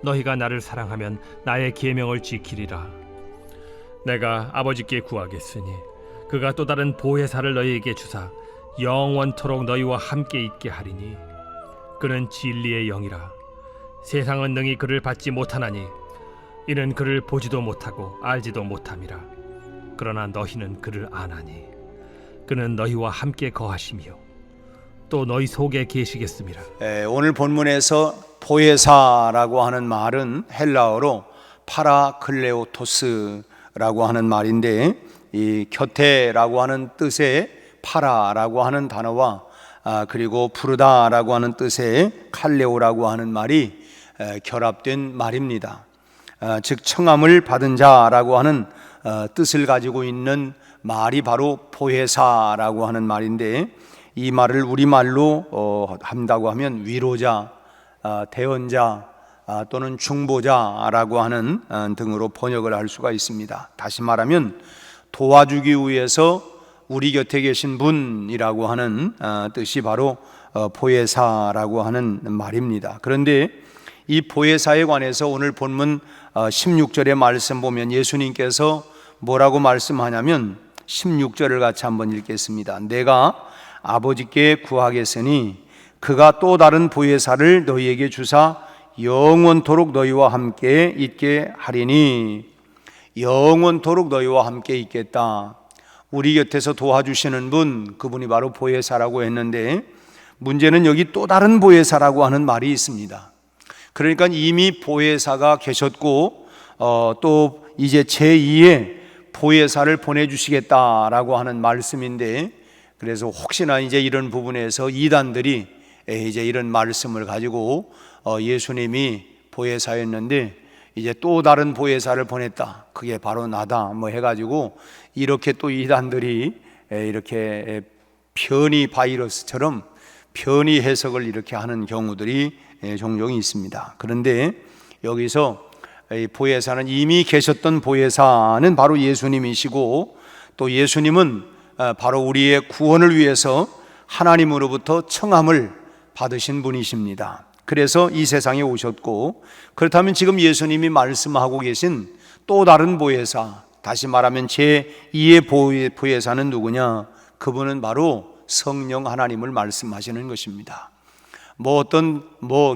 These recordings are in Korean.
너희가 나를 사랑하면 나의 계명을 지키리라. 내가 아버지께 구하겠으니 그가 또 다른 보혜사를 너희에게 주사 영원토록 너희와 함께 있게 하리니 그는 진리의 영이라. 세상은 능히 그를 받지 못하나니 이는 그를 보지도 못하고 알지도 못함이라. 그러나 너희는 그를 아나니 그는 너희와 함께 거하시며 또 너희 속에 계시겠음이라. 오늘 본문에서 보혜사라고 하는 말은 헬라어로 파라클레오토스라고 하는 말인데, 이 곁에라고 하는 뜻의 파라라고 하는 단어와 그리고 부르다라고 하는 뜻의 칼레오라고 하는 말이 결합된 말입니다. 즉 청함을 받은 자라고 하는 뜻을 가지고 있는 말이 바로 보혜사라고 하는 말인데, 이 말을 우리말로 한다고 하면 위로자, 대언자 또는 중보자라고 하는 등으로 번역을 할 수가 있습니다. 다시 말하면 도와주기 위해서 우리 곁에 계신 분이라고 하는 뜻이 바로 보혜사라고 하는 말입니다. 그런데 이 보혜사에 관해서 오늘 본문 16절의 말씀 보면 예수님께서 뭐라고 말씀하냐면 16절을 같이 한번 읽겠습니다. 내가 아버지께 구하겠으니 그가 또 다른 보혜사를 너희에게 주사 영원토록 너희와 함께 있게 하리니. 영원토록 너희와 함께 있겠다. 우리 곁에서 도와주시는 분, 그분이 바로 보혜사라고 했는데, 문제는 여기 또 다른 보혜사라고 하는 말이 있습니다. 그러니까 이미 보혜사가 계셨고 또 이제 제2의 보혜사를 보내주시겠다라고 하는 말씀인데, 그래서 혹시나 이제 이런 부분에서 이단들이 이제 이런 말씀을 가지고 예수님이 보혜사였는데 이제 또 다른 보혜사를 보냈다, 그게 바로 나다 뭐 해가지고 이렇게 또 이단들이 이렇게 편의 바이러스처럼 편의 해석을 이렇게 하는 경우들이 종종 있습니다. 그런데 여기서 보혜사는 이미 계셨던 보혜사는 바로 예수님이시고, 또 예수님은 바로 우리의 구원을 위해서 하나님으로부터 청함을 받으신 분이십니다. 그래서 이 세상에 오셨고, 그렇다면 지금 예수님이 말씀하고 계신 또 다른 보혜사, 다시 말하면 제2의 보혜사는 누구냐? 그분은 바로 성령 하나님을 말씀하시는 것입니다. 어떤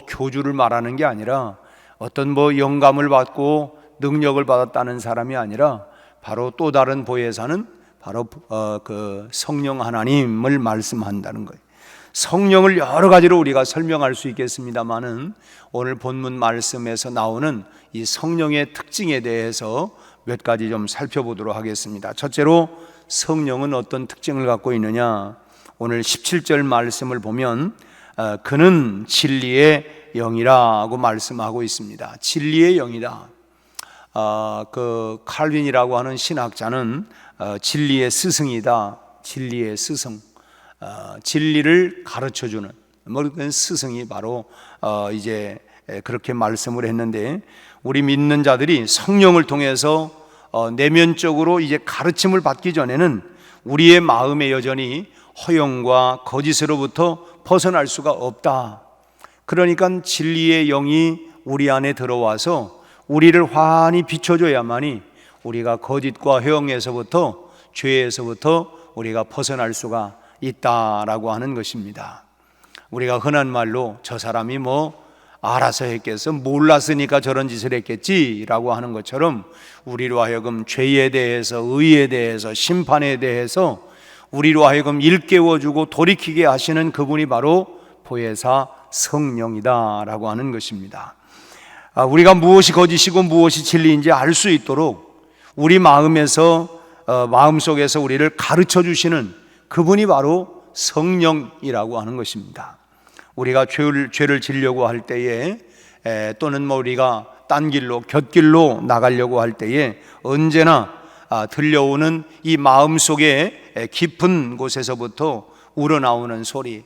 교주를 말하는 게 아니라, 어떤 영감을 받고 능력을 받았다는 사람이 아니라, 바로 또 다른 보혜사는 바로 그 성령 하나님을 말씀한다는 거예요. 성령을 여러 가지로 우리가 설명할 수 있겠습니다만은 오늘 본문 말씀에서 나오는 이 성령의 특징에 대해서 몇 가지 좀 살펴보도록 하겠습니다. 첫째로 성령은 어떤 특징을 갖고 있느냐? 오늘 17절 말씀을 보면 그는 진리의 영이라고 말씀하고 있습니다. 진리의 영이다. 그 칼빈이라고 하는 신학자는 진리의 스승이다. 진리의 스승. 진리를 가르쳐주는 그런 스승이 바로 이제 그렇게 말씀을 했는데, 우리 믿는 자들이 성령을 통해서 내면적으로 이제 가르침을 받기 전에는 우리의 마음에 여전히 허영과 거짓으로부터 벗어날 수가 없다. 그러니까 진리의 영이 우리 안에 들어와서 우리를 환히 비춰줘야만이 우리가 거짓과 허영에서부터, 죄에서부터 우리가 벗어날 수가 있다라고 하는 것입니다. 우리가 흔한 말로 저 사람이 알아서 했겠어, 몰랐으니까 저런 짓을 했겠지라고 하는 것처럼 우리로 하여금 죄에 대해서, 의에 대해서, 심판에 대해서 우리로 하여금 일깨워주고 돌이키게 하시는 그분이 바로 보혜사 성령이다라고 하는 것입니다. 우리가 무엇이 거짓이고 무엇이 진리인지 알 수 있도록 우리 마음속에서 우리를 가르쳐 주시는 그분이 바로 성령이라고 하는 것입니다. 우리가 죄를 지려고 할 때에 또는 우리가 딴 길로, 곁길로 나가려고 할 때에 언제나 들려오는 이 마음속에 깊은 곳에서부터 우러나오는 소리,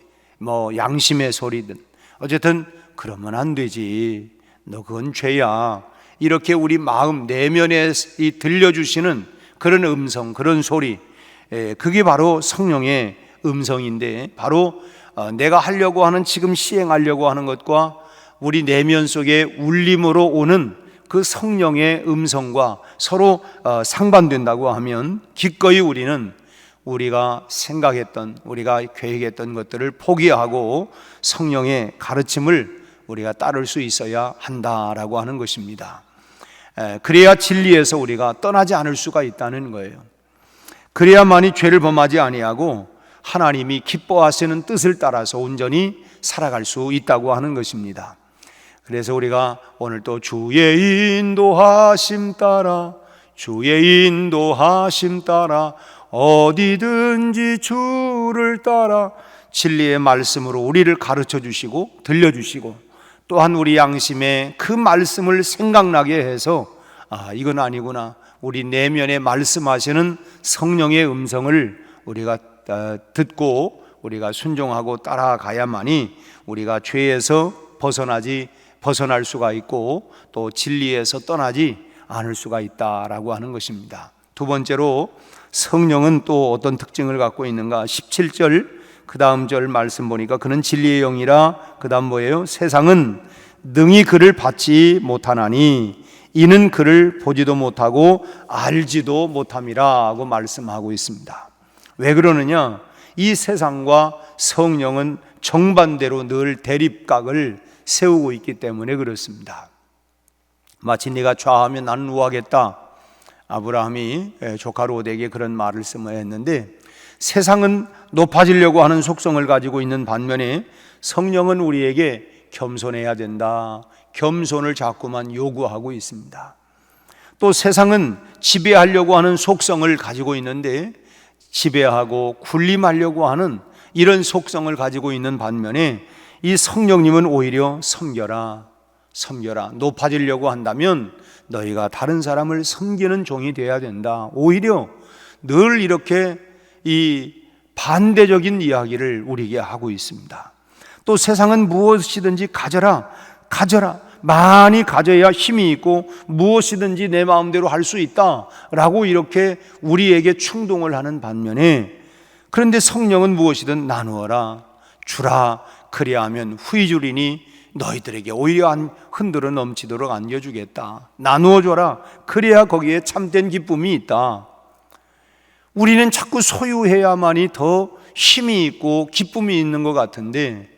양심의 소리든 어쨌든 그러면 안 되지, 너 그건 죄야, 이렇게 우리 마음 내면에 들려주시는 그런 음성, 그런 소리, 그게 바로 성령의 음성인데, 바로 내가 하려고 하는, 지금 시행하려고 하는 것과 우리 내면 속에 울림으로 오는 그 성령의 음성과 서로 상반된다고 하면 기꺼이 우리는 우리가 생각했던, 우리가 계획했던 것들을 포기하고 성령의 가르침을 우리가 따를 수 있어야 한다라고 하는 것입니다. 그래야 진리에서 우리가 떠나지 않을 수가 있다는 거예요. 그래야만이 죄를 범하지 아니하고 하나님이 기뻐하시는 뜻을 따라서 온전히 살아갈 수 있다고 하는 것입니다. 그래서 우리가 오늘 또 주의 인도하심 따라, 주의 인도하심 따라 어디든지 주를 따라, 진리의 말씀으로 우리를 가르쳐 주시고 들려주시고, 또한 우리 양심에 그 말씀을 생각나게 해서 이건 아니구나, 우리 내면에 말씀하시는 성령의 음성을 우리가 듣고 우리가 순종하고 따라가야만이 우리가 죄에서 벗어날 수가 있고 또 진리에서 떠나지 않을 수가 있다라고 하는 것입니다. 두 번째로 성령은 또 어떤 특징을 갖고 있는가? 17절 그 다음 절 말씀 보니까 그는 진리의 영이라, 그 다음 뭐예요? 세상은 능히 그를 받지 못하나니 이는 그를 보지도 못하고 알지도 못함이라 하고 말씀하고 있습니다. 왜 그러느냐? 이 세상과 성령은 정반대로 늘 대립각을 세우고 있기 때문에 그렇습니다. 마치 네가 좌하면 나는 우하겠다, 아브라함이 조카 롯에게 그런 말을 했는데, 세상은 높아지려고 하는 속성을 가지고 있는 반면에 성령은 우리에게 겸손해야 된다, 겸손을 자꾸만 요구하고 있습니다. 또 세상은 지배하려고 하는 속성을 가지고 있는데, 지배하고 군림하려고 하는 이런 속성을 가지고 있는 반면에 이 성령님은 오히려 섬겨라, 높아지려고 한다면 너희가 다른 사람을 섬기는 종이 되어야 된다. 오히려 늘 이렇게 이 반대적인 이야기를 우리에게 하고 있습니다. 또 세상은 무엇이든지 가져라, 많이 가져야 힘이 있고 무엇이든지 내 마음대로 할 수 있다 라고 이렇게 우리에게 충동을 하는 반면에, 그런데 성령은 무엇이든 나누어라, 주라, 그리하면 후히 주리니 너희들에게 오히려 흔들어 넘치도록 안겨주겠다. 나누어줘라, 그래야 거기에 참된 기쁨이 있다. 우리는 자꾸 소유해야만이 더 힘이 있고 기쁨이 있는 것 같은데,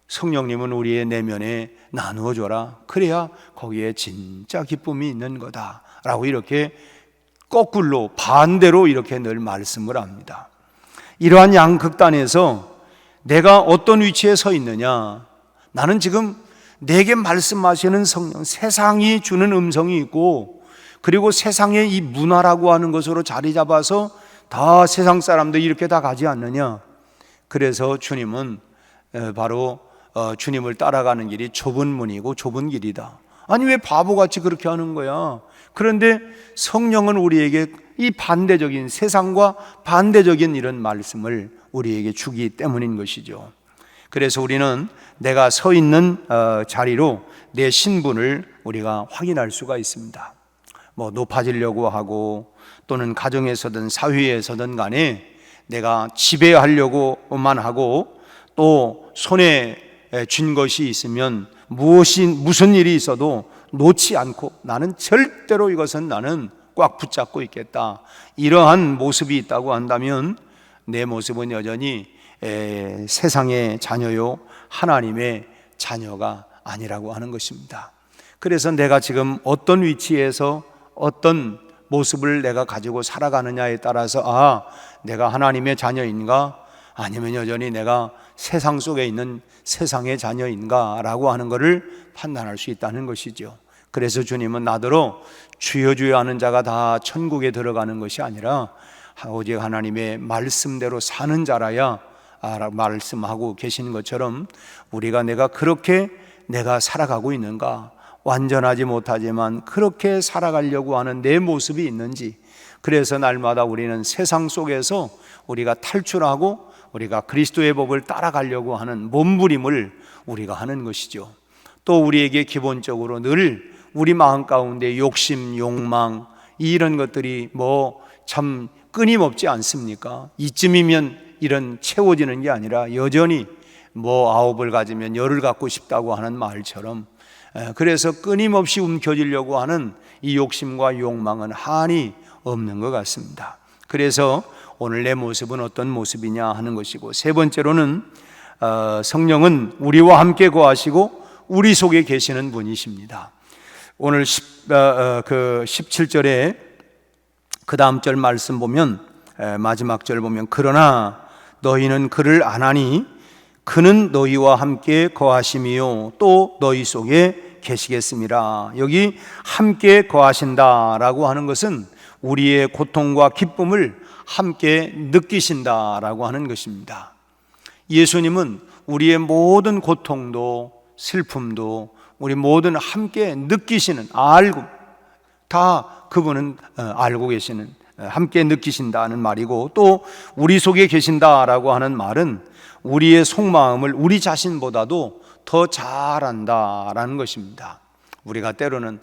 성령님은 우리의 내면에 나누어줘라, 그래야 거기에 진짜 기쁨이 있는 거다 라고 이렇게 거꾸로 반대로 이렇게 늘 말씀을 합니다. 이러한 양극단에서 내가 어떤 위치에 서 있느냐? 나는 지금 내게 말씀하시는 성령, 세상이 주는 음성이 있고, 그리고 세상의 이 문화라고 하는 것으로 자리 잡아서 다 세상 사람들이 이렇게 다 가지 않느냐? 그래서 주님은 바로 주님을 따라가는 길이 좁은 문이고 좁은 길이다. 아니 왜 바보같이 그렇게 하는 거야? 그런데 성령은 우리에게 이 반대적인, 세상과 반대적인 이런 말씀을 우리에게 주기 때문인 것이죠. 그래서 우리는 내가 서 있는 자리로 내 신분을 우리가 확인할 수가 있습니다. 뭐 높아지려고 하고 또는 가정에서든 사회에서든 간에 내가 지배하려고만 하고 또 손에 쥔 것이 있으면 무슨 일이 있어도 놓지 않고 나는 절대로 이것은 나는 꽉 붙잡고 있겠다, 이러한 모습이 있다고 한다면 내 모습은 여전히 세상의 자녀요 하나님의 자녀가 아니라고 하는 것입니다. 그래서 내가 지금 어떤 위치에서 어떤 모습을 내가 가지고 살아가느냐에 따라서 내가 하나님의 자녀인가 아니면 여전히 내가 세상 속에 있는 세상의 자녀인가 라고 하는 것을 판단할 수 있다는 것이죠. 그래서 주님은 나더러 주여 주여 하는 자가 다 천국에 들어가는 것이 아니라 오직 하나님의 말씀대로 사는 자라야 말씀하고 계신 것처럼 우리가 내가 그렇게 내가 살아가고 있는가, 완전하지 못하지만 그렇게 살아가려고 하는 내 모습이 있는지, 그래서 날마다 우리는 세상 속에서 우리가 탈출하고 우리가 그리스도의 법을 따라가려고 하는 몸부림을 우리가 하는 것이죠. 또 우리에게 기본적으로 늘 우리 마음 가운데 욕심, 욕망 이런 것들이 참 끊임없지 않습니까? 이쯤이면 이런 채워지는 게 아니라 여전히 뭐 9을 가지면 10을 갖고 싶다고 하는 말처럼, 그래서 끊임없이 움켜쥐려고 하는 이 욕심과 욕망은 한이 없는 것 같습니다. 그래서 오늘 내 모습은 어떤 모습이냐 하는 것이고, 세 번째로는 성령은 우리와 함께 거하시고 우리 속에 계시는 분이십니다. 오늘 17절에 그 다음 절 말씀 보면, 마지막 절 보면, 그러나 너희는 그를 아나니 그는 너희와 함께 거하심이요 또 너희 속에 계시겠습니다. 여기 함께 거하신다라고 하는 것은 우리의 고통과 기쁨을 함께 느끼신다라고 하는 것입니다. 예수님은 우리의 모든 고통도 슬픔도 우리 모든 함께 느끼시는, 알고 다 그분은 알고 계시는, 함께 느끼신다는 말이고, 또 우리 속에 계신다라고 하는 말은 우리의 속마음을 우리 자신보다도 더 잘 안다라는 것입니다. 우리가 때로는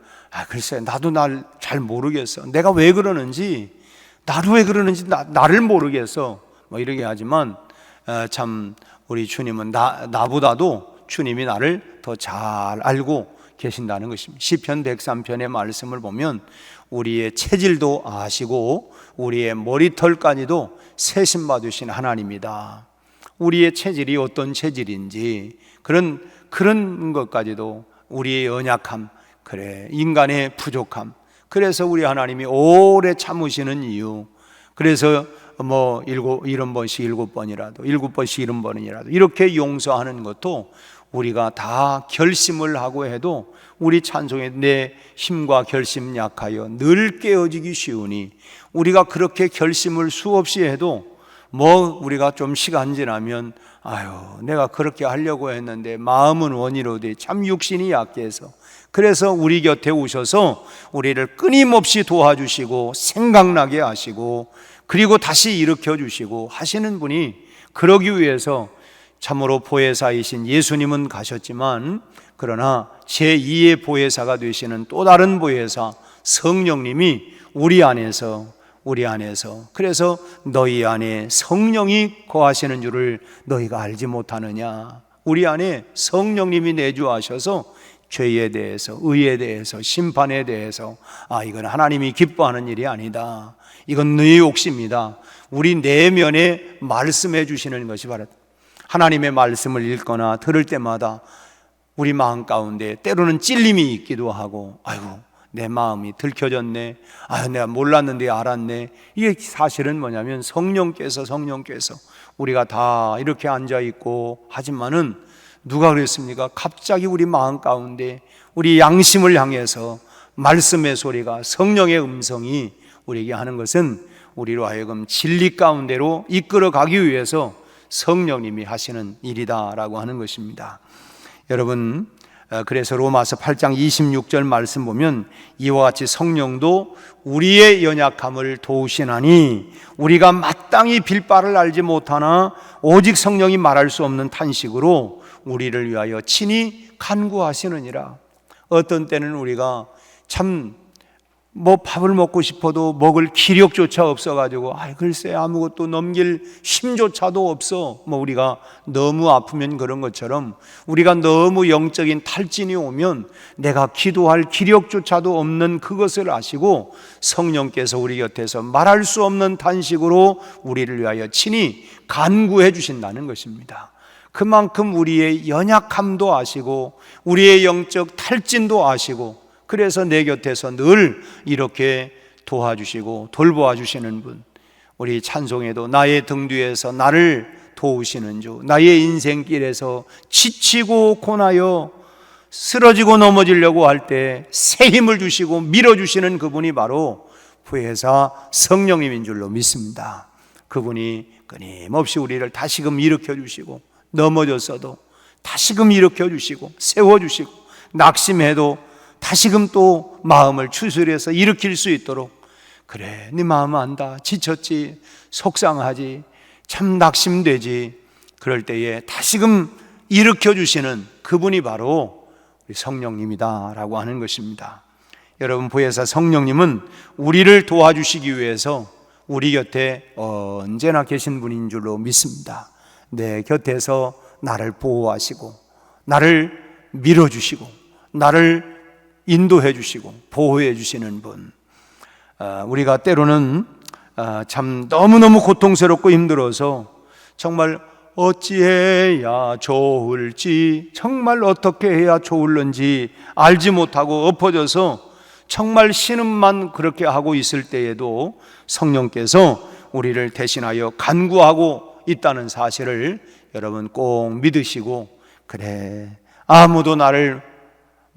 글쎄 나도 날 잘 모르겠어, 내가 왜 그러는지, 나도 왜 그러는지 나를 모르겠어, 뭐 이렇게 하지만 참 우리 주님은 나보다도 주님이 나를 더 잘 알고 계신다는 것입니다. 시편 103편의 말씀을 보면 우리의 체질도 아시고 우리의 머리털까지도 세심 받으신 하나님이다. 우리의 체질이 어떤 체질인지 그런 것까지도, 우리의 연약함, 그래 인간의 부족함, 그래서 우리 하나님이 오래 참으시는 이유, 그래서 뭐 70번씩 7번이라도 7번씩 70번이라도 이렇게 용서하는 것도 우리가 다 결심을 하고 해도 우리 찬송에 내 힘과 결심 약하여 늘 깨어지기 쉬우니, 우리가 그렇게 결심을 수없이 해도 뭐 우리가 좀 시간 지나면 내가 그렇게 하려고 했는데 마음은 원이로되 참 육신이 약해서, 그래서 우리 곁에 오셔서 우리를 끊임없이 도와주시고 생각나게 하시고 그리고 다시 일으켜 주시고 하시는 분이, 그러기 위해서 참으로 보혜사이신 예수님은 가셨지만, 그러나 제2의 보혜사가 되시는 또 다른 보혜사 성령님이 우리 안에서, 그래서 너희 안에 성령이 거하시는 줄을 너희가 알지 못하느냐. 우리 안에 성령님이 내주하셔서 죄에 대해서, 의에 대해서, 심판에 대해서, 이건 하나님이 기뻐하는 일이 아니다, 이건 너희 욕심이다, 우리 내면에 말씀해 주시는 것이 바로, 하나님의 말씀을 읽거나 들을 때마다 우리 마음 가운데 때로는 찔림이 있기도 하고, 내 마음이 들켜졌네, 내가 몰랐는데 알았네. 이게 사실은 뭐냐면 성령께서 우리가 다 이렇게 앉아있고 하지만은 누가 그랬습니까? 갑자기 우리 마음 가운데 우리 양심을 향해서 말씀의 소리가, 성령의 음성이 우리에게 하는 것은 우리로 하여금 진리 가운데로 이끌어 가기 위해서 성령님이 하시는 일이다라고 하는 것입니다. 여러분, 그래서 로마서 8장 26절 말씀 보면 이와 같이 성령도 우리의 연약함을 도우시나니 우리가 마땅히 빌 바를 알지 못하나 오직 성령이 말할 수 없는 탄식으로 우리를 위하여 친히 간구하시느니라. 어떤 때는 우리가 참 밥을 먹고 싶어도 먹을 기력조차 없어가지고 글쎄 아무것도 넘길 힘조차도 없어. 우리가 너무 아프면 그런 것처럼 우리가 너무 영적인 탈진이 오면 내가 기도할 기력조차도 없는 그것을 아시고 성령께서 우리 곁에서 말할 수 없는 탄식으로 우리를 위하여 친히 간구해 주신다는 것입니다. 그만큼 우리의 연약함도 아시고 우리의 영적 탈진도 아시고, 그래서 내 곁에서 늘 이렇게 도와주시고 돌보아 주시는 분, 우리 찬송에도 나의 등 뒤에서 나를 도우시는 주, 나의 인생길에서 지치고 고나여 쓰러지고 넘어지려고 할 때 새 힘을 주시고 밀어주시는 그분이 바로 보혜사 성령님인 줄로 믿습니다. 그분이 끊임없이 우리를 다시금 일으켜 주시고, 넘어졌어도 다시금 일으켜 주시고 세워주시고, 낙심해도 다시금 또 마음을 추스려서 일으킬 수 있도록, 그래 네 마음 안다, 지쳤지, 속상하지, 참 낙심되지, 그럴 때에 다시금 일으켜 주시는 그분이 바로 우리 성령님이다 라고 하는 것입니다. 여러분, 보혜사 성령님은 우리를 도와주시기 위해서 우리 곁에 언제나 계신 분인 줄로 믿습니다. 내 곁에서 나를 보호하시고 나를 밀어주시고 나를 인도해 주시고 보호해 주시는 분. 우리가 때로는 참 너무너무 고통스럽고 힘들어서 정말 어찌해야 좋을지, 정말 어떻게 해야 좋을는지 알지 못하고 엎어져서 정말 신음만 그렇게 하고 있을 때에도 성령께서 우리를 대신하여 간구하고 있다는 사실을 여러분 꼭 믿으시고, 그래, 아무도 나를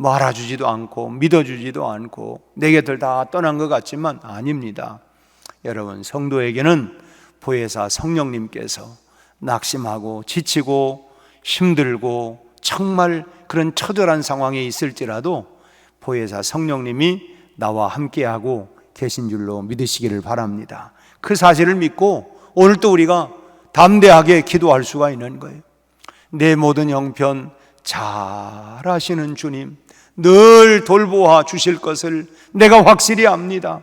알아주지도 않고 믿어주지도 않고 내 곁을 다 떠난 것 같지만 아닙니다. 여러분, 성도에게는 보혜사 성령님께서 낙심하고 지치고 힘들고 정말 그런 처절한 상황에 있을지라도 보혜사 성령님이 나와 함께하고 계신 줄로 믿으시기를 바랍니다. 그 사실을 믿고 오늘도 우리가 담대하게 기도할 수가 있는 거예요. 내 모든 형편 잘 아시는 주님, 늘 돌보아 주실 것을 내가 확실히 압니다.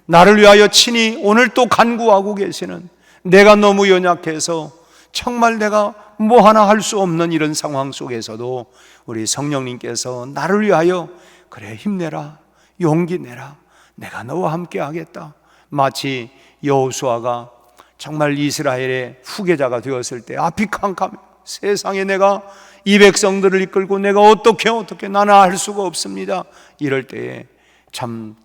나를 위하여 친히 오늘 또 간구하고 계시는, 내가 너무 연약해서 정말 내가 뭐 하나 할 수 없는 이런 상황 속에서도 우리 성령님께서 나를 위하여 그래 힘내라, 용기 내라, 내가 너와 함께 하겠다. 마치 여호수아가 정말 이스라엘의 후계자가 되었을 때 앞이 캄캄해, 세상에 내가 이 백성들을 이끌고 내가 어떻게 나는 할 수가 없습니다. 이럴 때에 참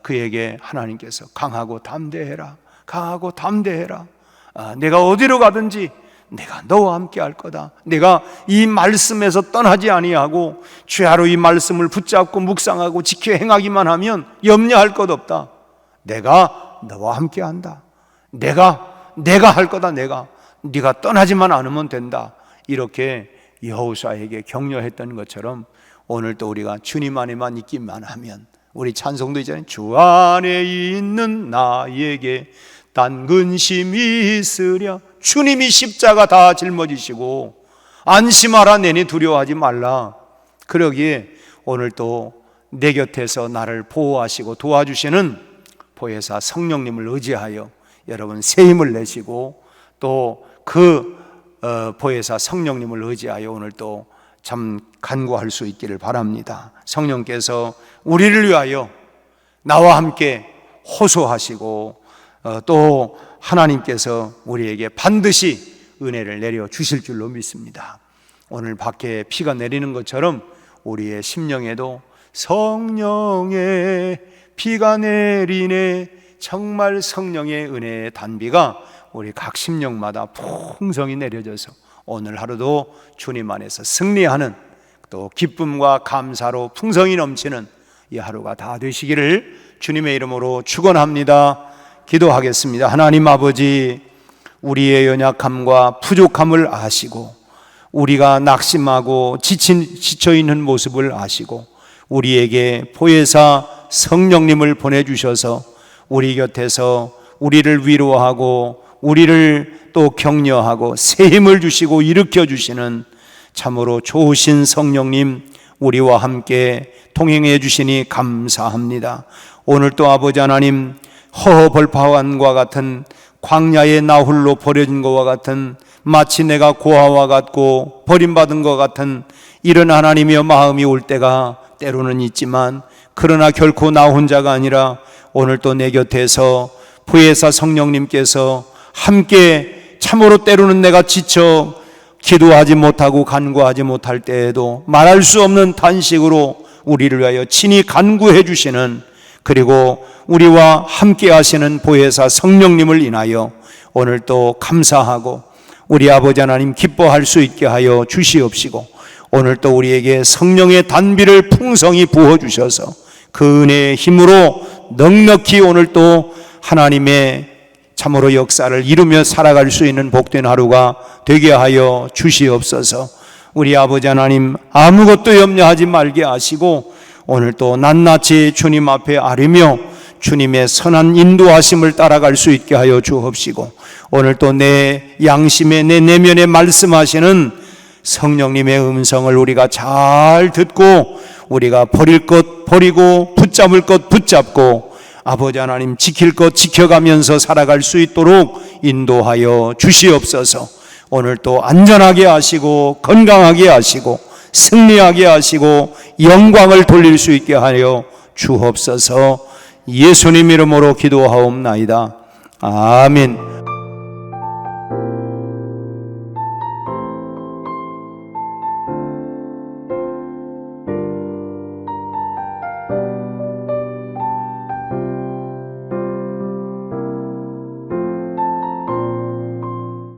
그에게 하나님께서 강하고 담대해라, 강하고 담대해라, 내가 어디로 가든지 내가 너와 함께 할 거다. 내가 이 말씀에서 떠나지 아니하고 주야로 이 말씀을 붙잡고 묵상하고 지켜 행하기만 하면 염려할 것 없다. 내가 너와 함께 한다. 내가 할 거다. 네가 떠나지만 않으면 된다. 이렇게 여호수아에게 격려했던 것처럼 오늘도 우리가 주님 안에만 있기만 하면, 우리 찬송도 있잖아요. 주 안에 있는 나에게 단 근심이 있으랴. 주님이 십자가 다 짊어지시고 안심하라, 내니 두려워하지 말라. 그러기에 오늘도 내 곁에서 나를 보호하시고 도와주시는 보혜사 성령님을 의지하여 여러분 새 힘을 내시고, 또 그 보혜사 성령님을 의지하여 오늘 또 참 간구할 수 있기를 바랍니다. 성령께서 우리를 위하여 나와 함께 호소하시고 또 하나님께서 우리에게 반드시 은혜를 내려 주실 줄로 믿습니다. 오늘 밖에 비가 내리는 것처럼 우리의 심령에도 성령의 비가 내리네, 정말 성령의 은혜의 단비가 우리 각 심령마다 풍성히 내려져서 오늘 하루도 주님 안에서 승리하는, 또 기쁨과 감사로 풍성이 넘치는 이 하루가 다 되시기를 주님의 이름으로 축원합니다. 기도하겠습니다. 하나님 아버지, 우리의 연약함과 부족함을 아시고 우리가 낙심하고 지쳐있는 모습을 아시고 우리에게 보혜사 성령님을 보내주셔서 우리 곁에서 우리를 위로하고 우리를 또 격려하고 새 힘을 주시고 일으켜 주시는 참으로 좋으신 성령님, 우리와 함께 동행해 주시니 감사합니다. 오늘 또 아버지 하나님, 허허벌판과 같은 광야의 나홀로 버려진 것과 같은, 마치 내가 고아와 같고 버림받은 것 같은 이런 하나님의 마음이 올 때가 때로는 있지만, 그러나 결코 나 혼자가 아니라 오늘 또 내 곁에서 보혜사 성령님께서 함께 참으로 때로는 내가 지쳐 기도하지 못하고 간구하지 못할 때에도 말할 수 없는 탄식으로 우리를 위하여 친히 간구해 주시는, 그리고 우리와 함께 하시는 보혜사 성령님을 인하여 오늘 또 감사하고 우리 아버지 하나님 기뻐할 수 있게 하여 주시옵시고, 오늘 또 우리에게 성령의 단비를 풍성히 부어주셔서 그 은혜의 힘으로 넉넉히 오늘 또 하나님의 참으로 역사를 이루며 살아갈 수 있는 복된 하루가 되게 하여 주시옵소서. 우리 아버지 하나님, 아무것도 염려하지 말게 하시고 오늘 또 낱낱이 주님 앞에 아뢰며 주님의 선한 인도하심을 따라갈 수 있게 하여 주옵시고, 오늘 또 내 양심에 내 내면에 말씀하시는 성령님의 음성을 우리가 잘 듣고 우리가 버릴 것 버리고 붙잡을 것 붙잡고 아버지 하나님 지킬 것 지켜가면서 살아갈 수 있도록 인도하여 주시옵소서. 오늘 또 안전하게 하시고 건강하게 하시고 승리하게 하시고 영광을 돌릴 수 있게 하여 주옵소서. 예수님 이름으로 기도하옵나이다. 아멘.